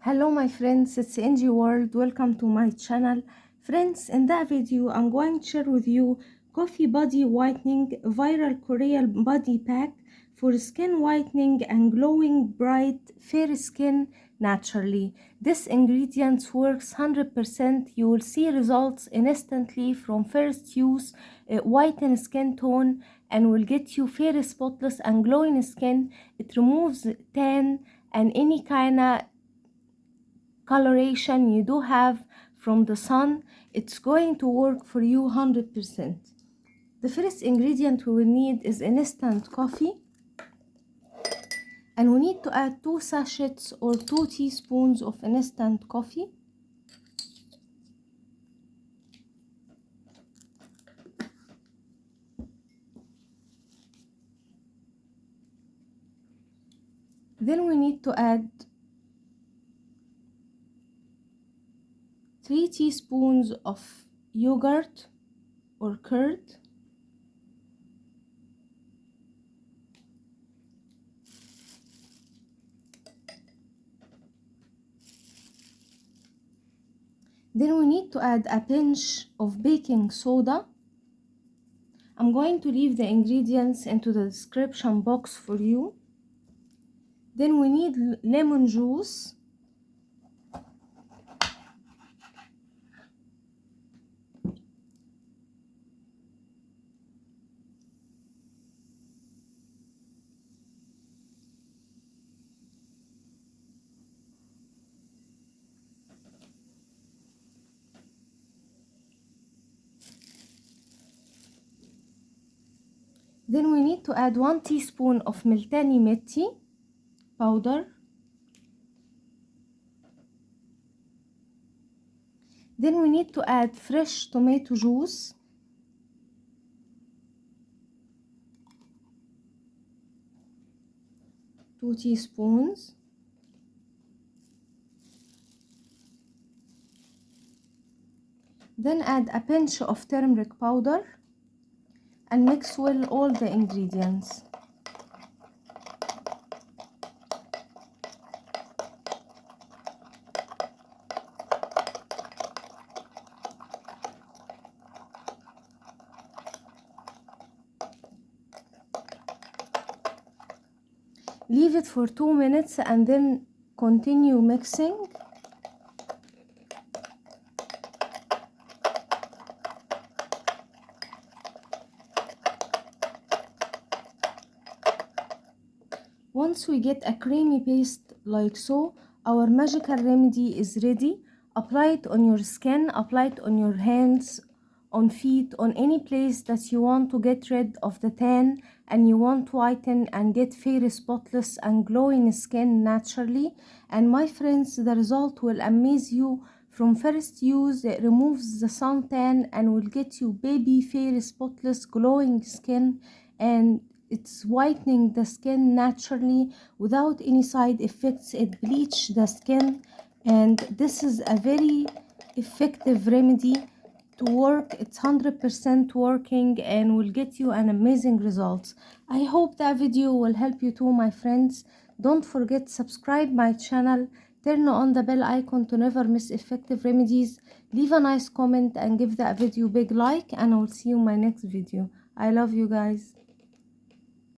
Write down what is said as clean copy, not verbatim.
Hello my friends, it's Angie World. Welcome to my channel. Friends, in that video I'm going to share with you Coffee Body Whitening Viral Korean Body Pack for skin whitening and glowing bright fair skin naturally. This ingredient works 100%. You will see results instantly from first use, whiten skin tone, and will get you fair, spotless and glowing skin. It removes tan and any kind of coloration you do have from the sun. It's going to work for you 100%. The first ingredient we will need is instant coffee, and we need to add 2 sachets or 2 teaspoons of instant coffee. Then we need to add 3 teaspoons of yogurt or curd. Then we need to add a pinch of baking soda. I'm going to leave the ingredients into the description box for you. Then we need lemon juice. Then we need to add 1 teaspoon of Multani metti powder. Then we need to add fresh tomato juice. Two teaspoons. Then add a pinch of turmeric powder and mix well all the ingredients. Leave it for 2 minutes and then continue mixing. Once we get a creamy paste like so, our magical remedy is ready. Apply it on your skin, apply it on your hands, on feet, on any place that you want to get rid of the tan and you want to whiten and get fair, spotless and glowing skin naturally. And my friends, the result will amaze you. From first use, it removes the suntan and will get you baby fair, spotless, glowing skin, and it's whitening the skin naturally without any side effects. It bleaches the skin, and this is a very effective remedy to work. It's 100% working and will get you an amazing results. I hope that video will help you too, my friends. Don't forget, subscribe my channel, turn on the bell icon to never miss effective remedies, leave a nice comment and give that video big like, and I will see you in my next video. I love you guys.